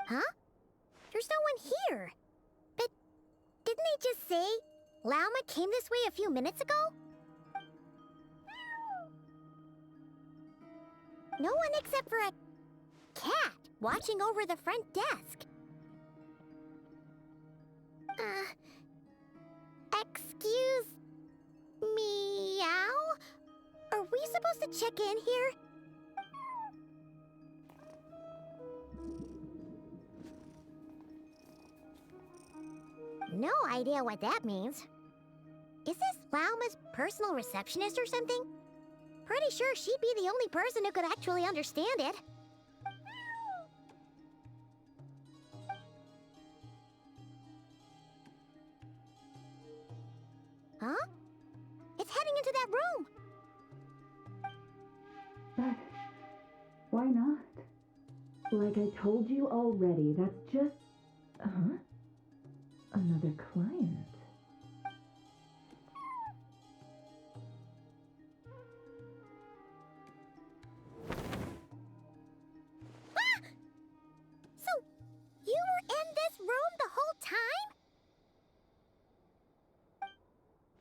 Huh? There's no one here. But didn't they just say Lauma came this way a few minutes ago? No one except for a cat watching over the front desk. Excuse meow? Are we supposed to check in here? No idea what that means. Is this Lauma's personal receptionist or something? Pretty sure she'd be the only person who could actually understand it. Huh? It's heading into that room. But why not? Like I told you already, that's just... Another client. Ah! So, you were in this room the whole time?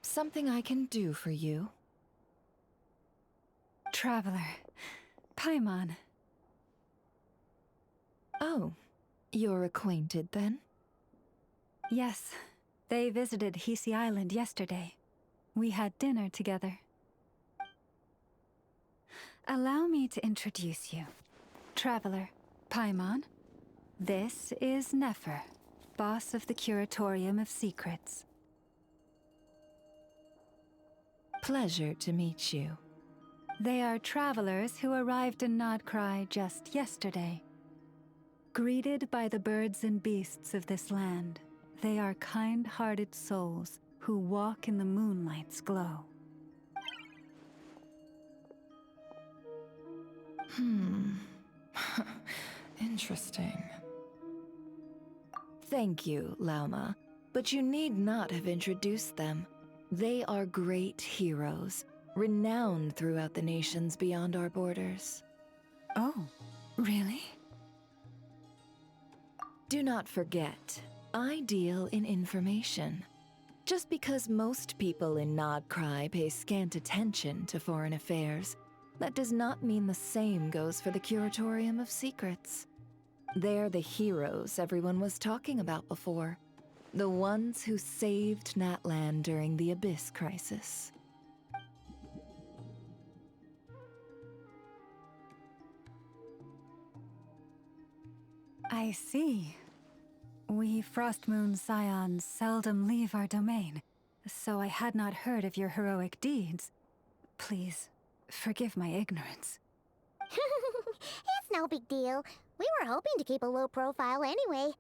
Something I can do for you. Traveler. Paimon. Oh, you're acquainted then? Yes, they visited Hisi Island yesterday. We had dinner together. Allow me to introduce you. Traveler, Paimon. This is Nefer, boss of the Curatorium of Secrets. Pleasure to meet you. They are travelers who arrived in Nodcry just yesterday. Greeted by the birds and beasts of this land, they are kind-hearted souls who walk in the moonlight's glow. Interesting. Thank you, Lauma, but you need not have introduced them. They are great heroes, renowned throughout the nations beyond our borders. Oh, really? Do not forget, I deal in information. Just because most people in Nodcry pay scant attention to foreign affairs, that does not mean the same goes for the Curatorium of Secrets. They're the heroes everyone was talking about before. The ones who saved Natlan during the Abyss Crisis. I see. We Frostmoon Scions seldom leave our domain, so I had not heard of your heroic deeds. Please, forgive my ignorance. It's no big deal. We were hoping to keep a low profile anyway.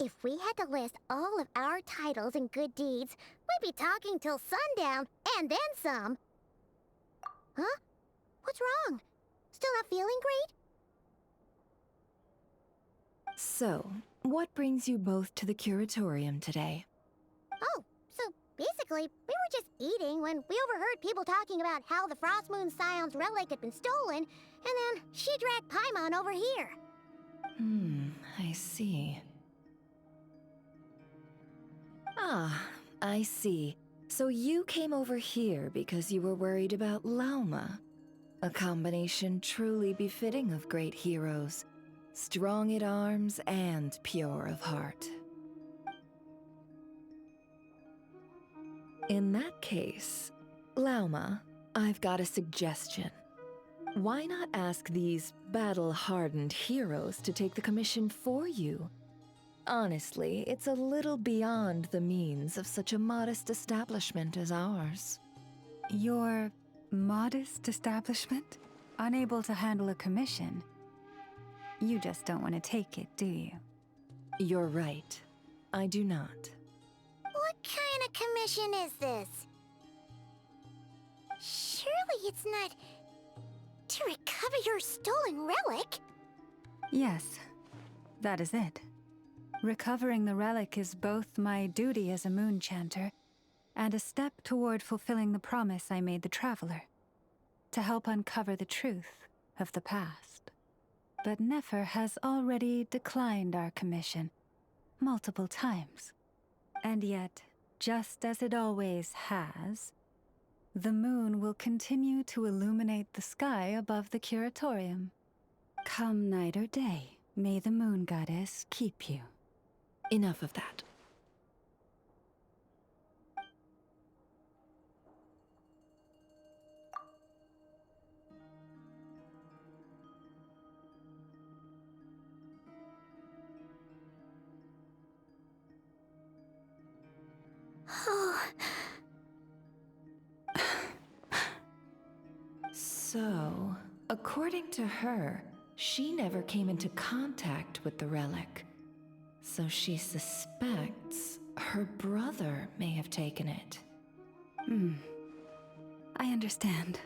If we had to list all of our titles and good deeds, we'd be talking till sundown, and then some. Huh? What's wrong? Still not feeling great? So, what brings you both to the Curatorium today? Oh, so basically, we were just eating when we overheard people talking about how the Frostmoon Scion's relic had been stolen, and then she dragged Paimon over here. I see. Ah, I see. So you came over here because you were worried about Lauma. A combination truly befitting of great heroes. Strong at arms and pure of heart. In that case, Lauma, I've got a suggestion. Why not ask these battle-hardened heroes to take the commission for you? Honestly, it's a little beyond the means of such a modest establishment as ours. Your modest establishment? Unable to handle a commission? You just don't want to take it, do you? You're right. I do not. What kind of commission is this? Surely it's not to recover your stolen relic? Yes, that is it. Recovering the relic is both my duty as a moon chanter and a step toward fulfilling the promise I made the Traveler, to help uncover the truth of the past. but Nefer has already declined our commission multiple times. And yet, just as it always has, the moon will continue to illuminate the sky above the curatorium. Come night or day, may the moon goddess keep you. Enough of that. So, according to her, she never came into contact with the relic. So she suspects her brother may have taken it. I understand.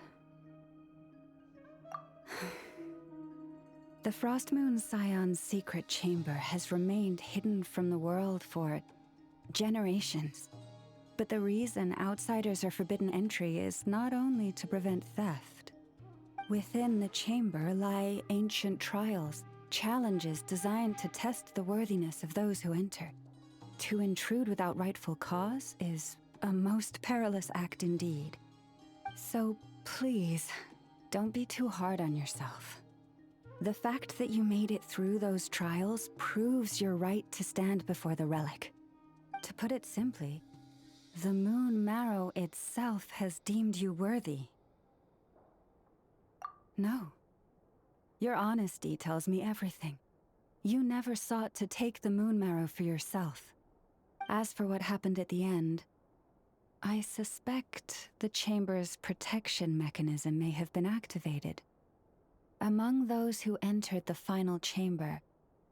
The Frost Moon Scion's secret chamber has remained hidden from the world for generations. But the reason outsiders are forbidden entry is not only to prevent theft. Within the chamber lie ancient trials, challenges designed to test the worthiness of those who enter. To intrude without rightful cause is a most perilous act indeed. So please, don't be too hard on yourself. The fact that you made it through those trials proves your right to stand before the relic. To put it simply, the Moon Marrow itself has deemed you worthy. No. Your honesty tells me everything. You never sought to take the Moon Marrow for yourself. As for what happened at the end, I suspect the chamber's protection mechanism may have been activated. Among those who entered the final chamber,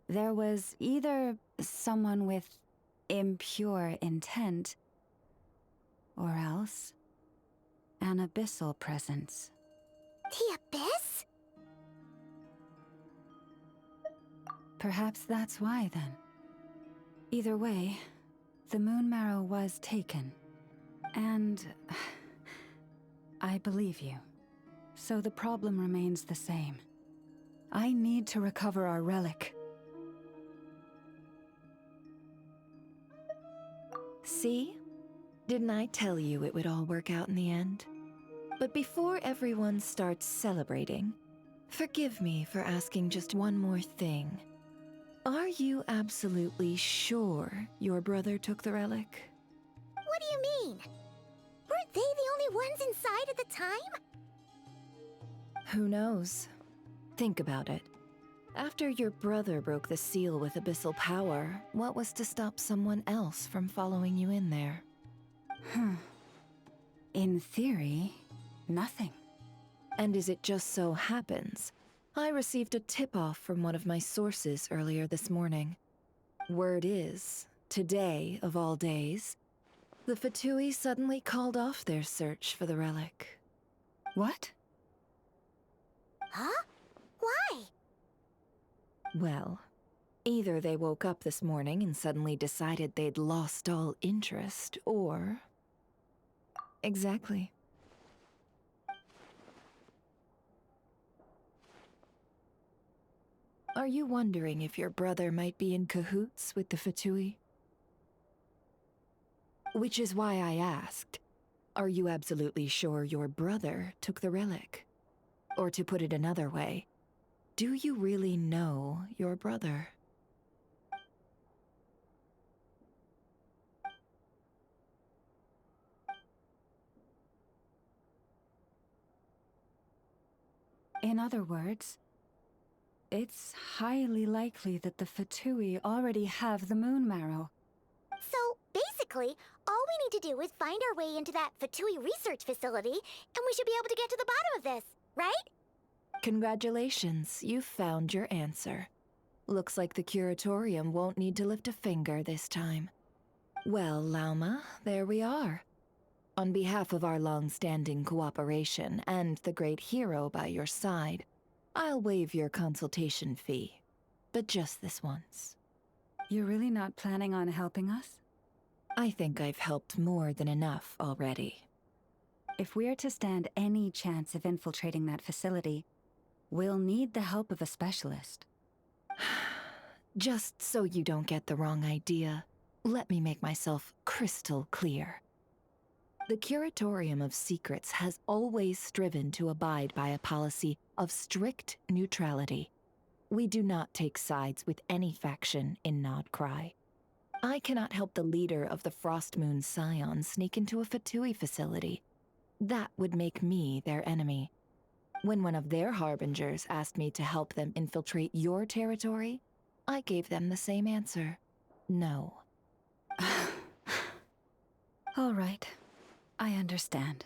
there was either someone with impure intent, or else an abyssal presence. The abyss? Perhaps that's why, then. Either way, the Moon Marrow was taken. And I believe you. So the problem remains the same. I need to recover our relic. See? Didn't I tell you it would all work out in the end? But before everyone starts celebrating, forgive me for asking just one more thing. Are you absolutely sure your brother took the relic? What do you mean? Weren't they the only ones inside at the time? Who knows? Think about it. After your brother broke the seal with abyssal power, what was to stop someone else from following you in there? In theory, nothing. And as it just so happens, I received a tip-off from one of my sources earlier this morning. Word is, today of all days, the Fatui suddenly called off their search for the relic. What? Huh? Why? Well, either they woke up this morning and suddenly decided they'd lost all interest, or... Exactly. Are you wondering if your brother might be in cahoots with the Fatui? Which is why I asked, are you absolutely sure your brother took the relic? Or to put it another way, do you really know your brother? In other words, it's highly likely that the Fatui already have the Moon Marrow. So, basically, all we need to do is find our way into that Fatui research facility, and we should be able to get to the bottom of this, right? Congratulations, you've found your answer. Looks like the curatorium won't need to lift a finger this time. Well, Lauma, there we are. On behalf of our long-standing cooperation and the great hero by your side, I'll waive your consultation fee, but just this once. You're really not planning on helping us? I think I've helped more than enough already. If we're to stand any chance of infiltrating that facility, We'll need the help of a specialist. Just so you don't get the wrong idea, let me make myself crystal clear. The Curatorium of Secrets has always striven to abide by a policy of strict neutrality. We do not take sides with any faction in Nodcry. I cannot help the leader of the Frostmoon Scions sneak into a Fatui facility. That would make me their enemy. When one of their harbingers asked me to help them infiltrate your territory, I gave them the same answer. No. All right, I understand.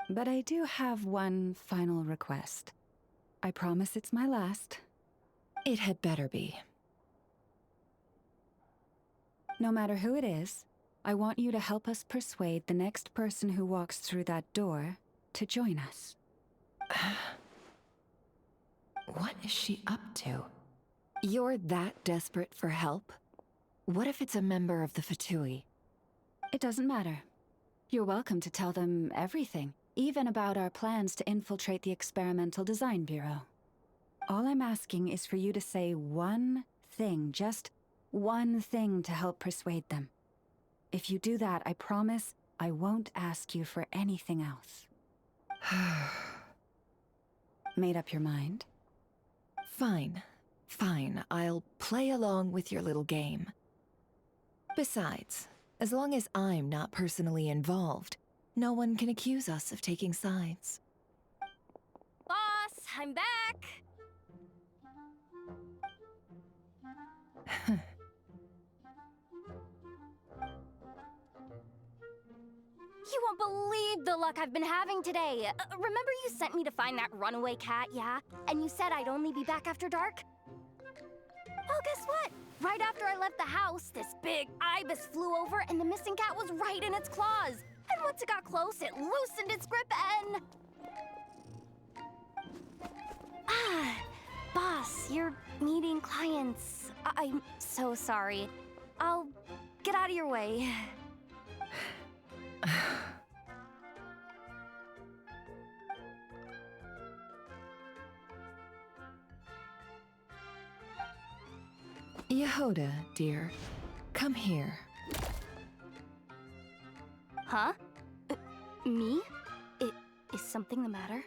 But I do have one final request. I promise it's my last. It had better be. No matter who it is, I want you to help us persuade the next person who walks through that door to join us. What is she up to? You're that desperate for help? What if it's a member of the Fatui? It doesn't matter. You're welcome to tell them everything, even about our plans to infiltrate the Experimental Design Bureau. All I'm asking is for you to say one thing, just one thing to help persuade them. If you do that, I promise I won't ask you for anything else. Made up your mind? Fine. Fine, I'll play along with your little game. Besides, as long as I'm not personally involved, no one can accuse us of taking sides. Boss, I'm back! You won't believe the luck I've been having today. Remember you sent me to find that runaway cat, yeah? And you said I'd only be back after dark? Well, guess what? Right after I left the house, this big ibis flew over and the missing cat was right in its claws. And once it got close, it loosened its grip and... Boss, you're meeting clients. I'm so sorry. I'll get out of your way. Yehoda, dear, come here. Huh? Me? Is something the matter?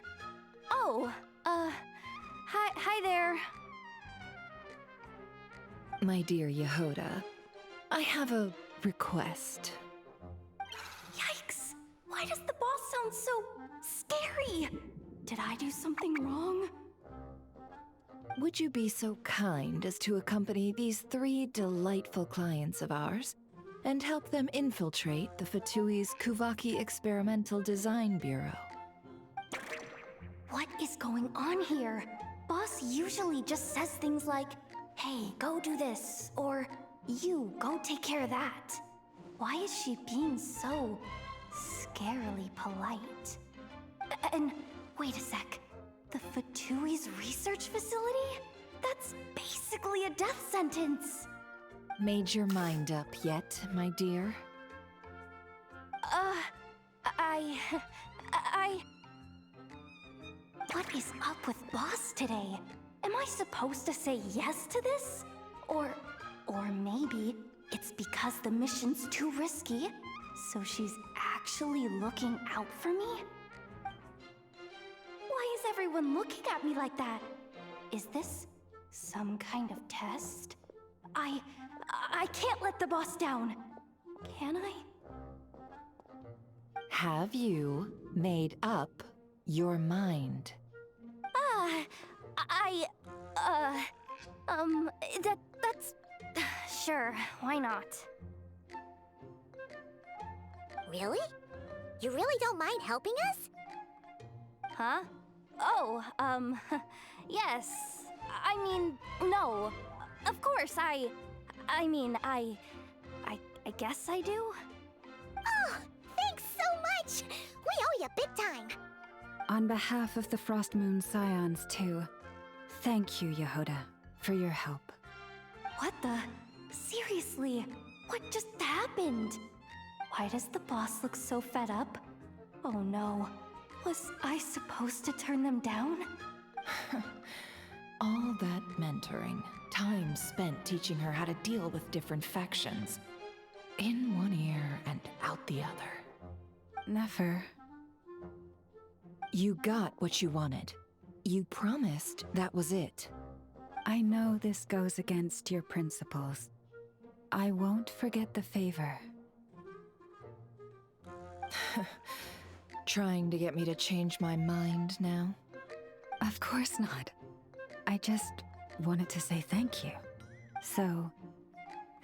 Oh, hi there. My dear Yehoda, I have a request. Yikes! Why does the boss sound so scary? Did I do something wrong? Would you be so kind as to accompany these 3 delightful clients of ours and help them infiltrate the Fatui's Kuvaki Experimental Design Bureau? What is going on here? Boss usually just says things like, hey, go do this, or you, go take care of that. Why is she being so scarily polite? And wait a sec. The Fatui's research facility? That's basically a death sentence. Made your mind up yet, my dear? What is up with Boss today? Am I supposed to say yes to this? Or maybe it's because the mission's too risky, so she's actually looking out for me? Why is everyone looking at me like that? Is this some kind of test? I can't let the boss down. Can I? Have you made up your mind? That's... Sure, why not? Really? You really don't mind helping us? Huh? Oh, yes. I mean, no. Of course, I guess I do. Oh, thanks so much! We owe you big time! On behalf of the Frostmoon Scions, too, thank you, Yehoda, for your help. What the? Seriously, what just happened? Why does the boss look so fed up? Oh no, was I supposed to turn them down? All that mentoring, time spent teaching her how to deal with different factions. In one ear and out the other. Never. You got what you wanted. You promised that was it. I know this goes against your principles. I won't forget the favor. Trying to get me to change my mind now? Of course not. I just wanted to say thank you. So,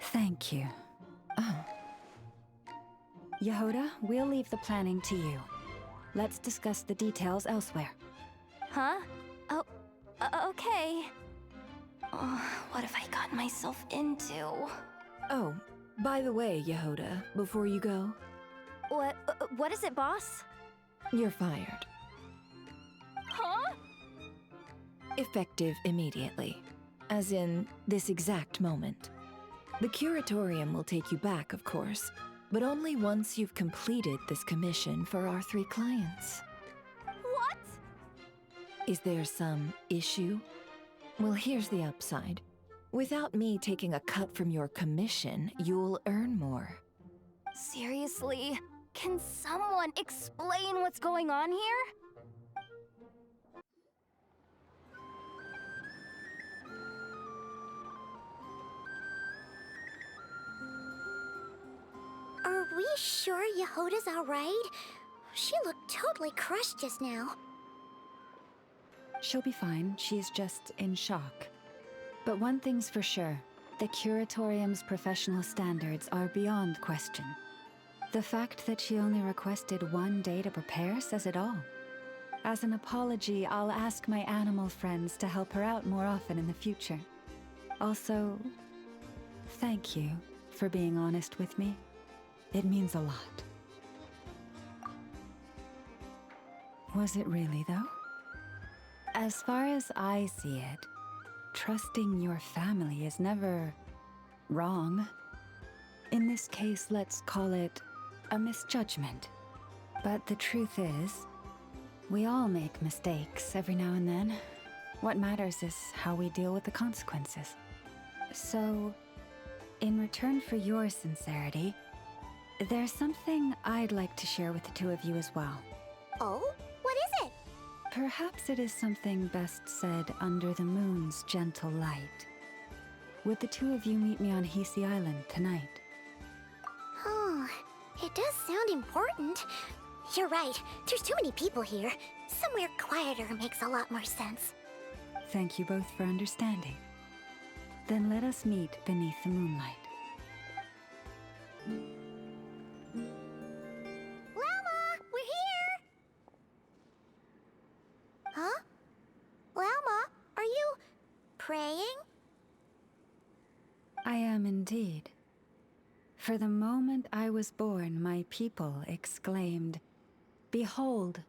thank you. Oh. Yehoda, we'll leave the planning to you. Let's discuss the details elsewhere. Huh? Oh, okay. What have I gotten myself into? Oh, by the way, Yehoda, before you go, What is it, boss? you're fired. Huh? Effective immediately. As in, this exact moment. The curatorium will take you back, of course, but only once you've completed this commission for our 3 clients. What? Is there some issue? Well, here's the upside. Without me taking a cut from your commission, you'll earn more. Seriously? Can someone explain what's going on here? Are we sure Yehoda's alright? She looked totally crushed just now. She'll be fine, she's just in shock. But one thing's for sure, the Curatorium's professional standards are beyond question. The fact that she only requested 1 day to prepare says it all. As an apology, I'll ask my animal friends to help her out more often in the future. Also, thank you for being honest with me. It means a lot. Was it really, though? As far as I see it, trusting your family is never wrong. In this case, let's call it a misjudgment. But the truth is, we all make mistakes every now and then. What matters is how we deal with the consequences. So, in return for your sincerity, there's something I'd like to share with the 2 of you as well. Oh? What is it? Perhaps it is something best said under the moon's gentle light. Would the 2 of you meet me on Hisi Island tonight? Oh, it does sound important. You're right, there's too many people here. Somewhere quieter makes a lot more sense. Thank you both for understanding. Then let us meet beneath the moonlight. Llama, we're here! Huh? Llama, are you praying? I am indeed. For the moment I was born, my people exclaimed, "Behold,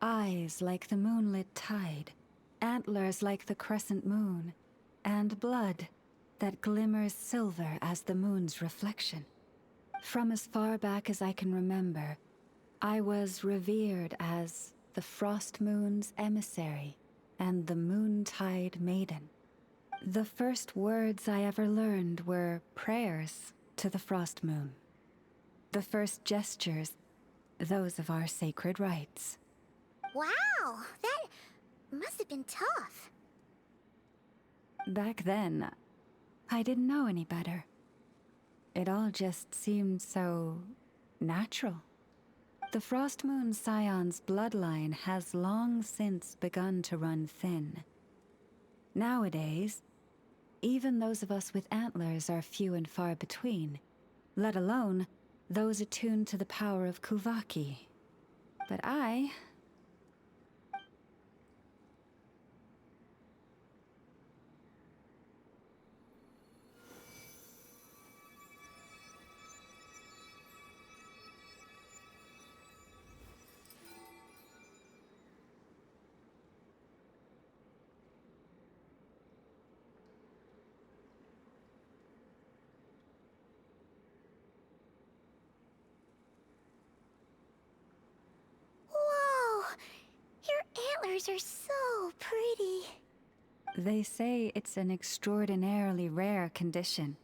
eyes like the moonlit tide, antlers like the crescent moon, and blood that glimmers silver as the moon's reflection." From as far back as I can remember, I was revered as the Frost Moon's emissary and the Moontide Maiden. The first words I ever learned were prayers to the Frost Moon. The first gestures, those of our sacred rites. Wow, that must have been tough. Back then, I didn't know any better. It all just seemed so natural. The Frost Moon Scion's bloodline has long since begun to run thin. Nowadays, even those of us with antlers are few and far between, let alone those attuned to the power of Kuvaki. But I... Whoa! Your antlers are so so pretty. They say it's an extraordinarily rare condition.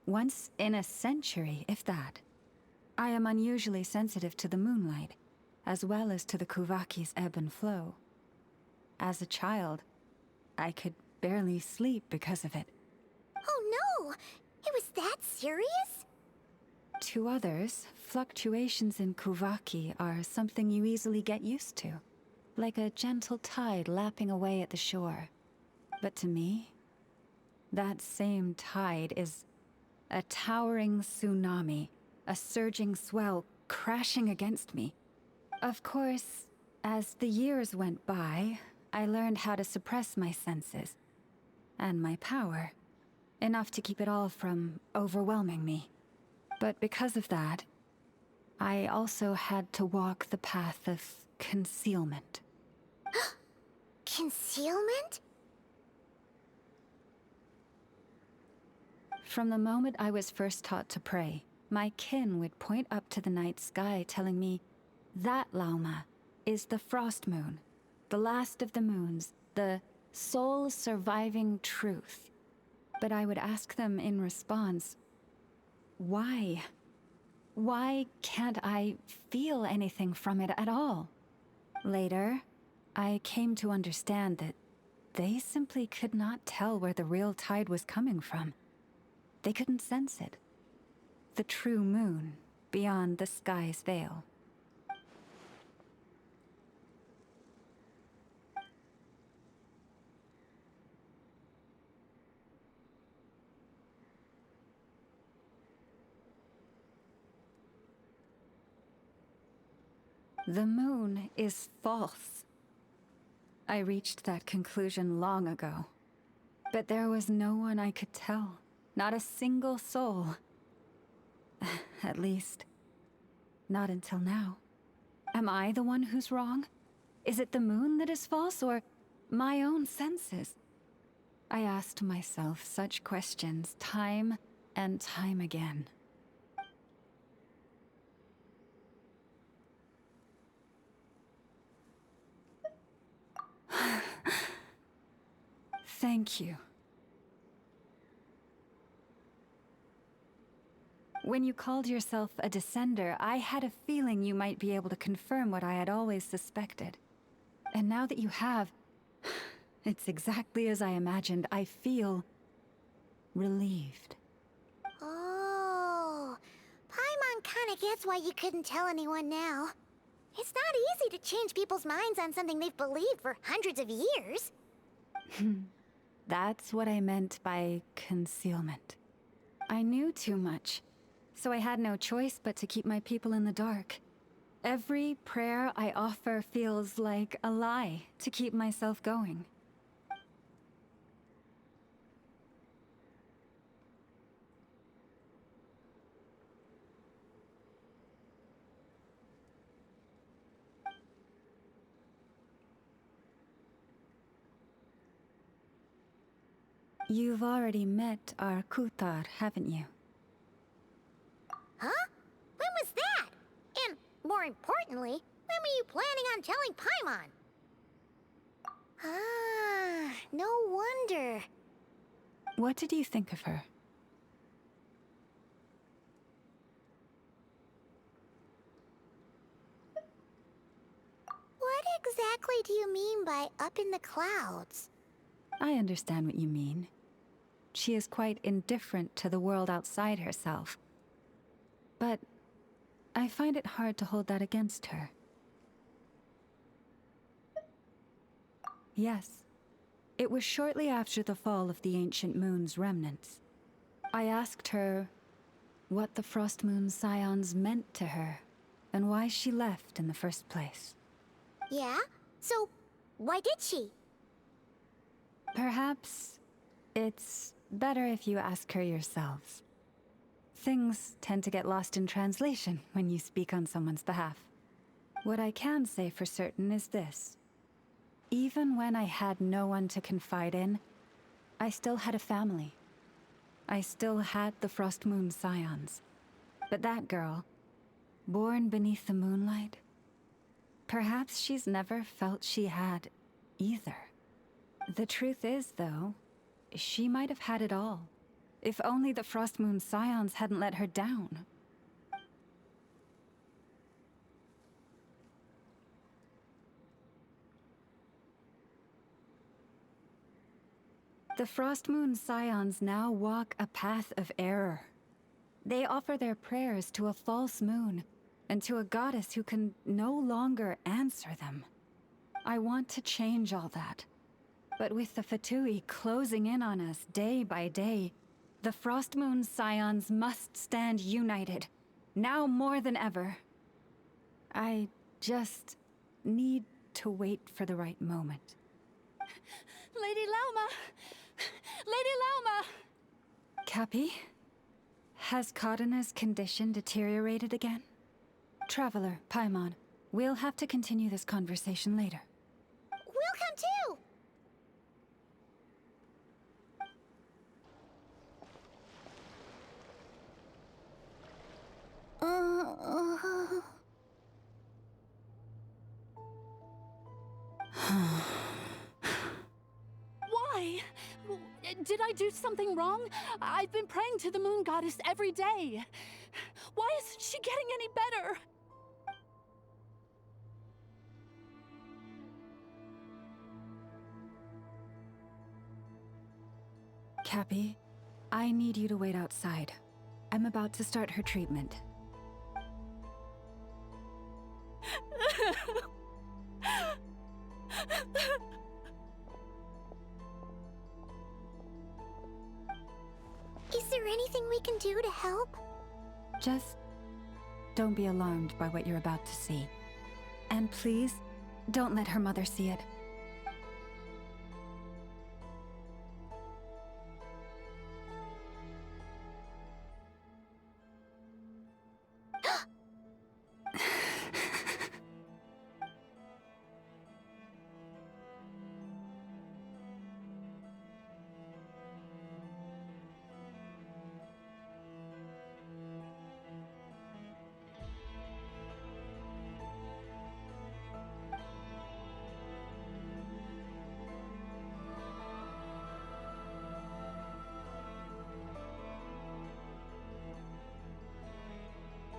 Once in a century, if that. I am unusually sensitive to the moonlight, as well as to the Kuvaki's ebb and flow. As a child, I could barely sleep because of it. Oh no! It was that serious? To others, fluctuations in Kuvaki are something you easily get used to, like a gentle tide lapping away at the shore. But to me, that same tide is a towering tsunami, a surging swell crashing against me. Of course, as the years went by, I learned how to suppress my senses and my power, enough to keep it all from overwhelming me. But because of that, I also had to walk the path of concealment. Concealment? From the moment I was first taught to pray, my kin would point up to the night sky telling me, that Lauma is the frost moon, the last of the moons, the sole surviving truth. But I would ask them in response, why? Why can't I feel anything from it at all? Later, I came to understand that they simply could not tell where the real tide was coming from. They couldn't sense it. The true moon beyond the sky's veil. The moon is false. I reached that conclusion long ago. But there was no one I could tell. Not a single soul. At least, not until now. Am I the one who's wrong? Is it the moon that is false, or my own senses? I asked myself such questions time and time again. Thank you. When you called yourself a descender, I had a feeling you might be able to confirm what I had always suspected. And now that you have, it's exactly as I imagined. I feel relieved. Oh, Paimon kinda gets why you couldn't tell anyone now. It's not easy to change people's minds on something they've believed for hundreds of years. That's what I meant by concealment. I knew too much, so I had no choice but to keep my people in the dark. Every prayer I offer feels like a lie to keep myself going. You've already met our Kutar, haven't you? Huh? When was that? And, more importantly, when were you planning on telling Paimon? Ah, no wonder. What did you think of her? What exactly do you mean by up in the clouds? I understand what you mean. She is quite indifferent to the world outside herself. But I find it hard to hold that against her. Yes, it was shortly after the fall of the ancient moon's remnants. I asked her what the Frost Moon Scions meant to her, and why she left in the first place. Yeah? So, why did she? Perhaps it's better if you ask her yourselves. Things tend to get lost in translation when you speak on someone's behalf. What I can say for certain is this. Even when I had no one to confide in, I still had a family. I still had the Frost Moon Scions. But that girl, born beneath the moonlight, perhaps she's never felt she had either. The truth is, though, she might have had it all. If only the Frost Moon Scions hadn't let her down. The Frost Moon Scions now walk a path of error. They offer their prayers to a false moon, and to a goddess who can no longer answer them. I want to change all that. But with the Fatui closing in on us day by day, the Frost Moon Scions must stand united, now more than ever. I just need to wait for the right moment. Lady Lauma! Lady Lauma! Cappy? Has Cardina's condition deteriorated again? Traveler, Paimon, we'll have to continue this conversation later. We'll come too! Why? Did I do something wrong? I've been praying to the moon goddess every day. Why isn't she getting any better? Cappy, I need you to wait outside. I'm about to start her treatment. Is there anything we can do to help? Just don't be alarmed by what you're about to see. And please, don't let her mother see it.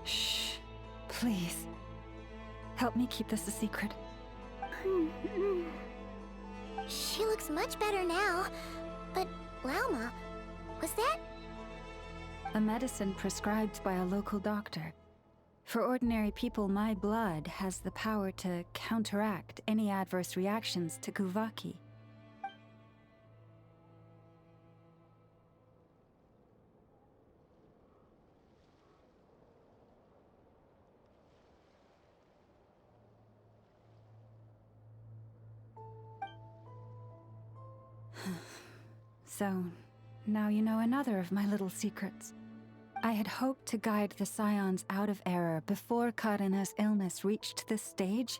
Shh. Please. Help me keep this a secret. She looks much better now. But, Lauma, was that? A medicine prescribed by a local doctor. For ordinary people, my blood has the power to counteract any adverse reactions to Kuvaki. So, now you know another of my little secrets. I had hoped to guide the Scions out of error before Karina's illness reached this stage,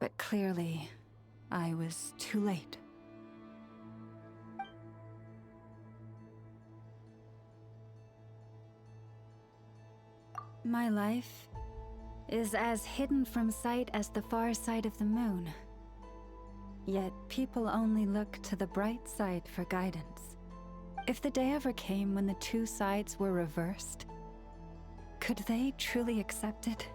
but clearly, I was too late. My life is as hidden from sight as the far side of the moon. Yet people only look to the bright side for guidance. If the day ever came when the two sides were reversed, could they truly accept it?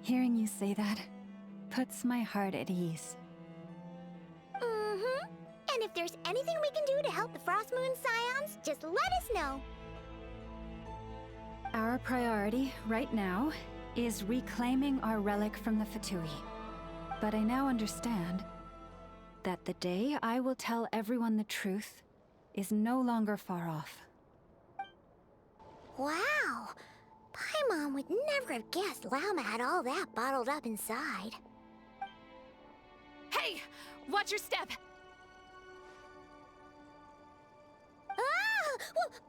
Hearing you say that puts my heart at ease. And if there's anything we can do to help the Frost Moon Scions, just let us know. Our priority, right now, is reclaiming our relic from the Fatui. But I now understand that the day I will tell everyone the truth is no longer far off. Wow! Paimon would never have guessed Lauma had all that bottled up inside. Hey! Watch your step! Ah!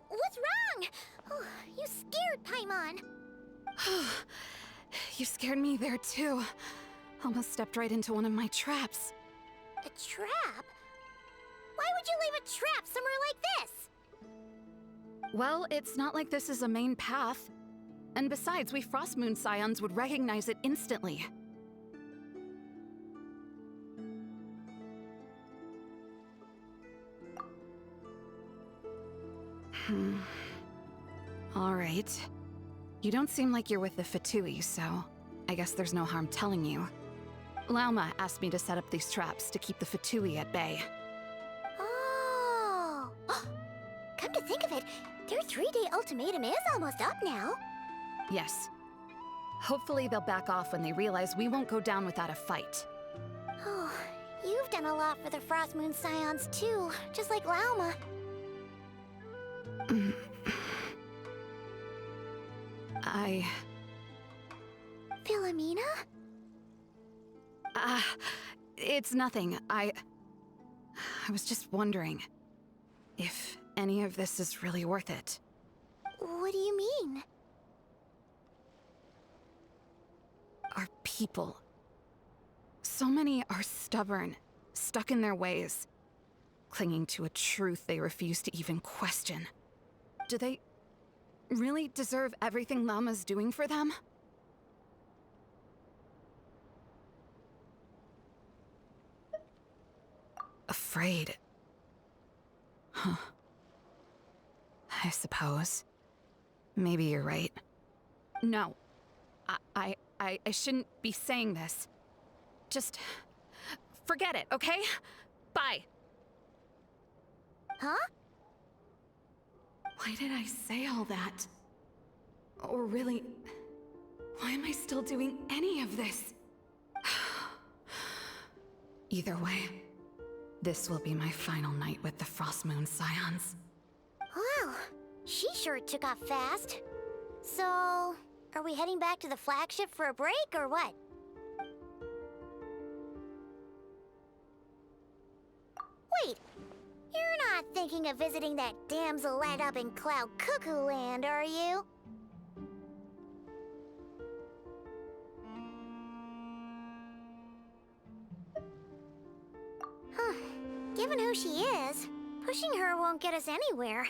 What's wrong? Oh, you scared Paimon. You scared me there too. Almost stepped right into one of my traps. A trap? Why would you leave a trap somewhere like this? Well, it's not like this is a main path. And besides, we Frost Moon Scions would recognize it instantly. Alright. You don't seem like you're with the Fatui, so I guess there's no harm telling you. Lauma asked me to set up these traps to keep the Fatui at bay. Oh! Come to think of it, their 3-day ultimatum is almost up now. Yes. Hopefully they'll back off when they realize we won't go down without a fight. Oh, you've done a lot for the Frost Moon Scions too, just like Lauma. Philomena? It's nothing. I was just wondering if any of this is really worth it. What do you mean? Our people. So many are stubborn, stuck in their ways, clinging to a truth they refuse to even question. Do they really deserve everything Lauma's doing for them? Afraid. Huh. I suppose. Maybe you're right. No. I shouldn't be saying this. Just forget it, okay? Bye. Huh? Why did I say all that? Or really, why am I still doing any of this? Either way, this will be my final night with the Frost Moon Scions. Wow, she sure took off fast. So, are we heading back to the flagship for a break, or what? Wait, you're not thinking of visiting that damsel land up in Cloud Cuckoo Land, are you? Huh. Given who she is, pushing her won't get us anywhere.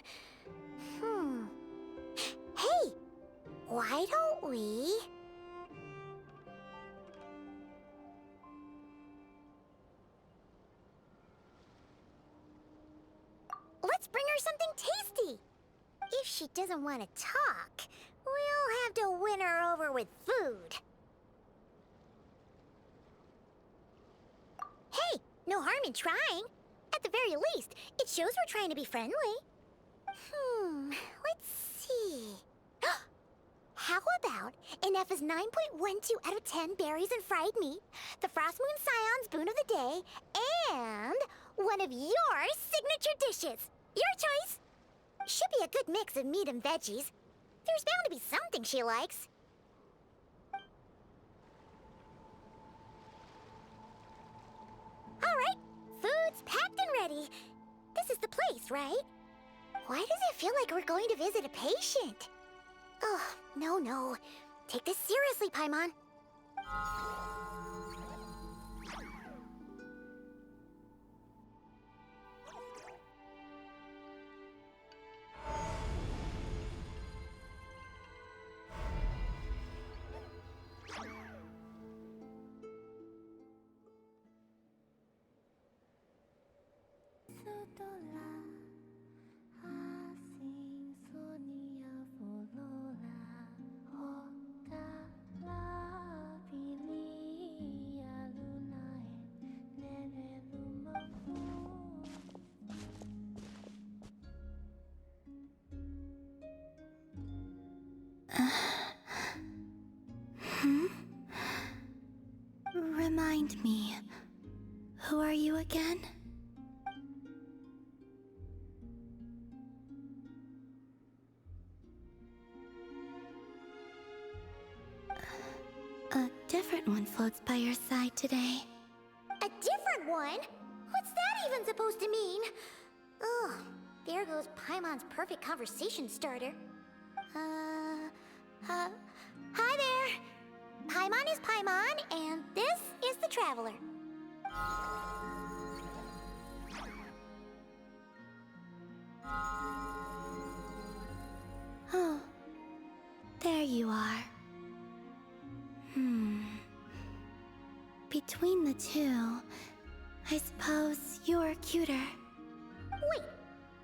Hey! Why don't we... Let's bring her something tasty! If she doesn't want to talk, we'll have to win her over with food. Hey, no harm in trying. At the very least, it shows we're trying to be friendly. Let's see. How about Ineffa's 9.12 out of 10 berries and fried meat, the Frost Moon Scion's boon of the day, and one of your signature dishes. Your choice. Should be a good mix of meat and veggies. There's bound to be something she likes. All right, food's packed and ready. This is the place, right? Why does it feel like we're going to visit a patient? Oh, no. Take this seriously, Paimon. Remind me, who are you again? A different one floats by your side today. A different one? What's that even supposed to mean? Ugh, there goes Paimon's perfect conversation starter. Hi there. Paimon is Paimon, and this is the Traveler. Oh, there you are. Between the two, I suppose you're cuter. Wait,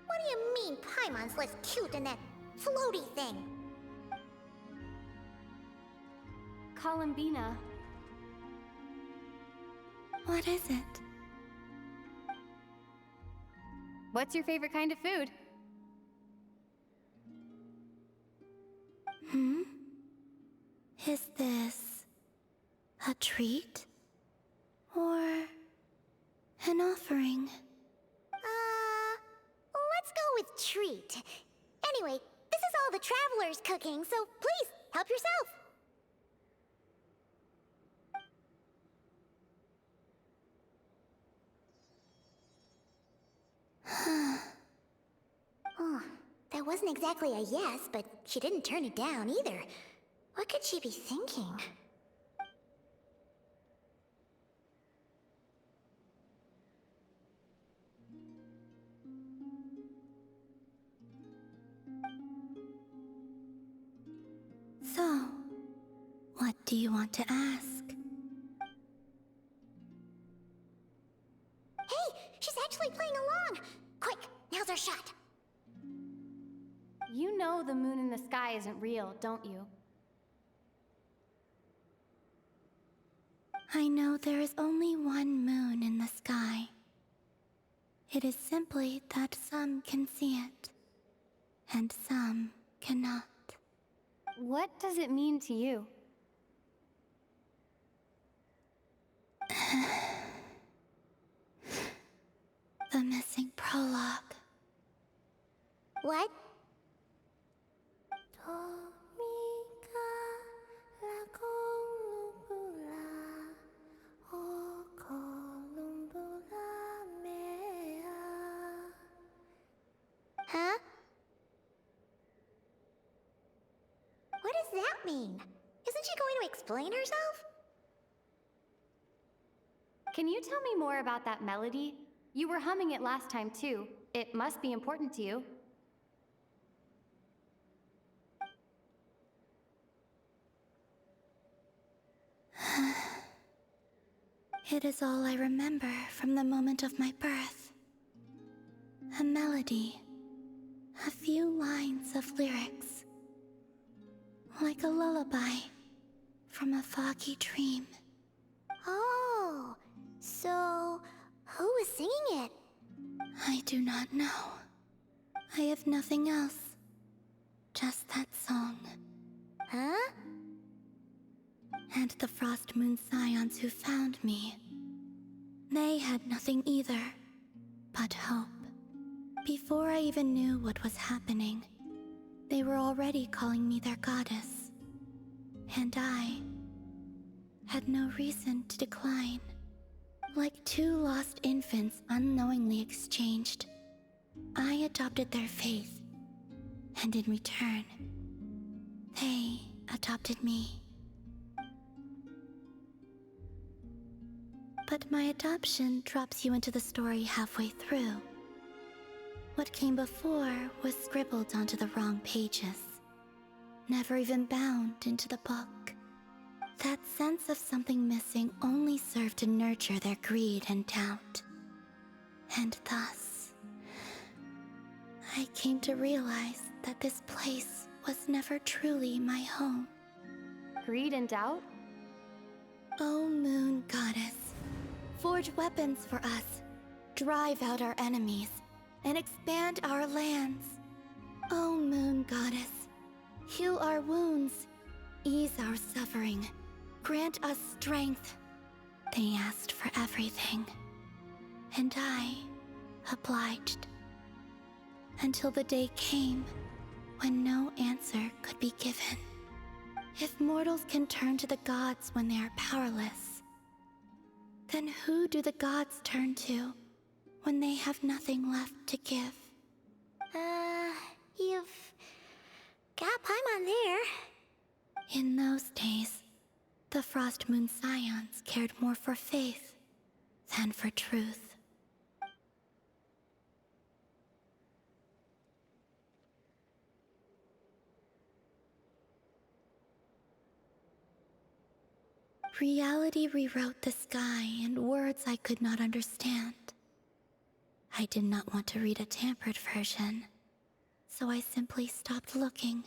what do you mean Paimon's less cute than that floaty thing? Columbina. What is it? What's your favorite kind of food? Is this a treat? Or an offering? Let's go with treat. Anyway, this is all the Traveler's cooking, so please, help yourself. Oh, that wasn't exactly a yes, but she didn't turn it down either. What could she be thinking? So, what do you want to ask? Hey, she's actually playing along! Quick, now's our shot. You know the moon in the sky isn't real, don't you? I know there is only one moon in the sky. It is simply that some can see it, and some cannot. What does it mean to you? The missing prologue. What? Huh? What does that mean? Isn't she going to explain herself? Can you tell me more about that melody? You were humming it last time too. It must be important to you. It is all I remember from the moment of my birth. A melody. A few lines of lyrics. Like a lullaby from a foggy dream. Oh, so who was singing it? I do not know. I have nothing else. Just that song. Huh? And the Frost Moon Scions who found me. They had nothing either, but hope. Before I even knew what was happening, they were already calling me their goddess. And I had no reason to decline. Like two lost infants unknowingly exchanged, I adopted their faith. And in return, they adopted me. But my adoption drops you into the story halfway through. What came before was scribbled onto the wrong pages, never even bound into the book. That sense of something missing only served to nurture their greed and doubt. And thus, I came to realize that this place was never truly my home. Greed and doubt? O Moon Goddess, forge weapons for us, drive out our enemies, and expand our lands. O Moon Goddess, heal our wounds, ease our suffering, grant us strength. They asked for everything, and I obliged. Until the day came when no answer could be given. If mortals can turn to the gods when they are powerless, then who do the gods turn to when they have nothing left to give? You've got Paimon there. In those days, The Frost Moon Scions cared more for faith than for truth. Reality rewrote the sky in words I could not understand. I did not want to read a tampered version, so I simply stopped looking.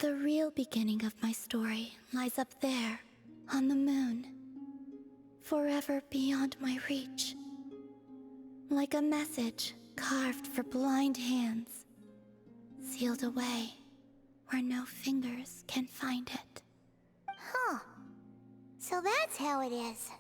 The real beginning of my story lies up there, on the moon, forever beyond my reach. Like a message carved for blind hands, sealed away where no fingers can find it. Huh. So that's how it is.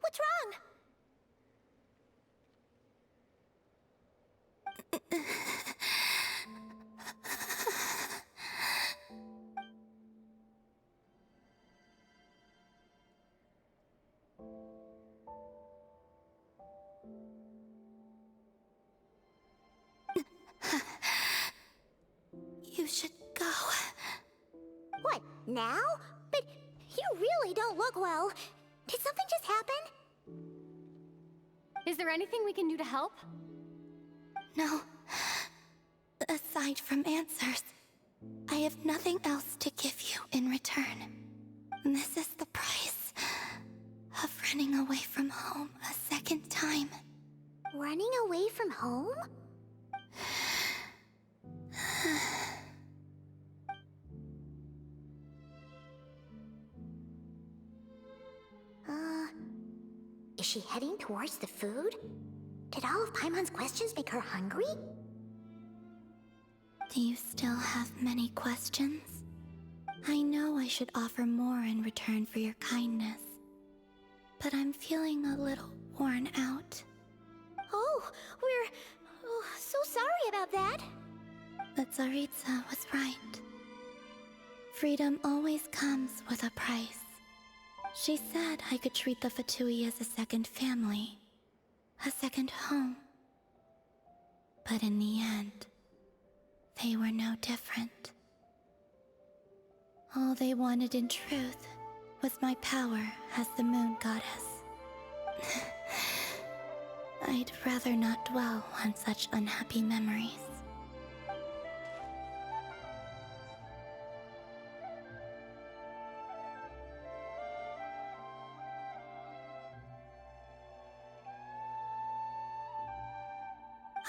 What's wrong? You should go. What, now? But you really don't look well. Did something just happen? Is there anything we can do to help? No. Aside from answers, I have nothing else to give you in return. This is the price of running away from home a second time. Running away from home? Is she heading towards the food? Did all of Paimon's questions make her hungry? Do you still have many questions? I know I should offer more in return for your kindness, but I'm feeling a little worn out. Oh, we're so sorry about that. The Tsaritsa was right. Freedom always comes with a price. She said I could treat the Fatui as a second family, a second home. But in the end, they were no different. All they wanted in truth was my power as the moon goddess. I'd rather not dwell on such unhappy memories.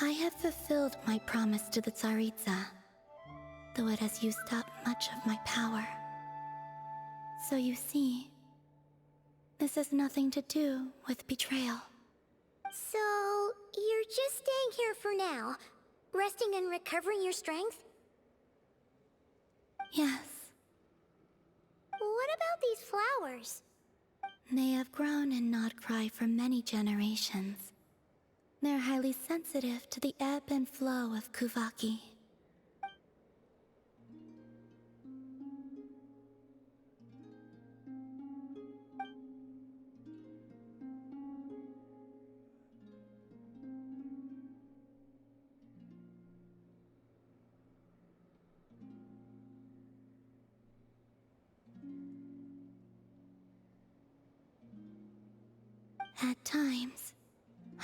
I have fulfilled my promise to the Tsaritsa, though it has used up much of my power. So you see, this has nothing to do with betrayal. So, you're just staying here for now, resting and recovering your strength? Yes, What about these flowers? they have grown in Nodcry for many generations. They're highly sensitive to the ebb and flow of Kuvaki. At times,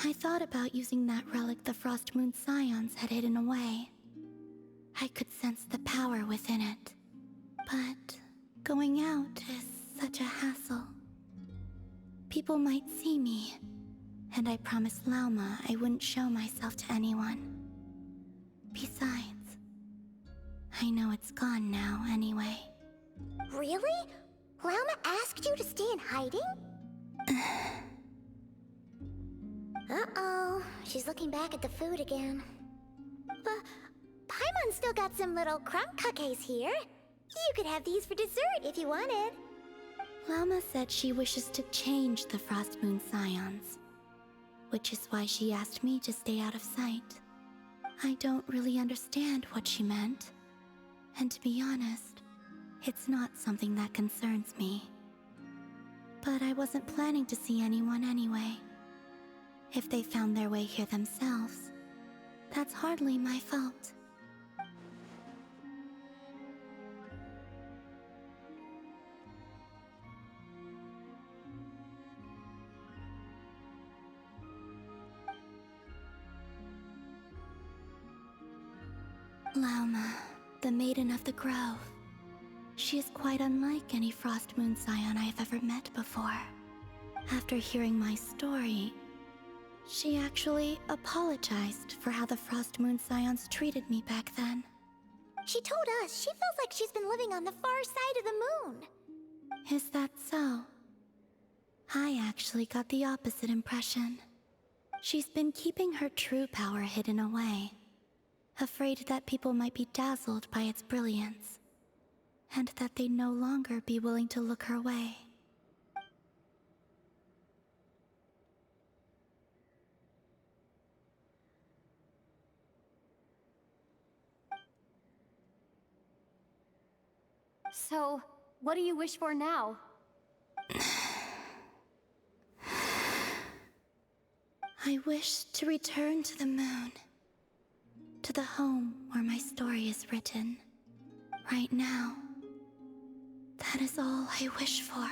I thought about using that relic the Frost Moon Scions had hidden away. I could sense the power within it. But going out is such a hassle. People might see me, and I promised Lauma I wouldn't show myself to anyone. Besides, I know it's gone now anyway. Really? Lauma asked you to stay in hiding? Uh-oh, she's looking back at the food again. But Paimon still got some little crumb cookies here. You could have these for dessert if you wanted. Lauma said she wishes to change the Frost Moon Scions, which is why she asked me to stay out of sight. I don't really understand what she meant, and to be honest, It's not something that concerns me. But I wasn't planning to see anyone anyway. If they found their way here themselves, that's hardly my fault. Lauma, the Maiden of the Grove. She is quite unlike any Frost Moon Scion I have ever met before. After hearing my story, she actually apologized for how the Frost Moon Scions treated me back then. She told us she feels like she's been living on the far side of the moon. Is that so? I actually got the opposite impression. She's been keeping her true power hidden away, afraid that people might be dazzled by its brilliance, and that they'd no longer be willing to look her way. So, what do you wish for now? I wish to return to the moon, to the home where my story is written. Right now, that is all I wish for.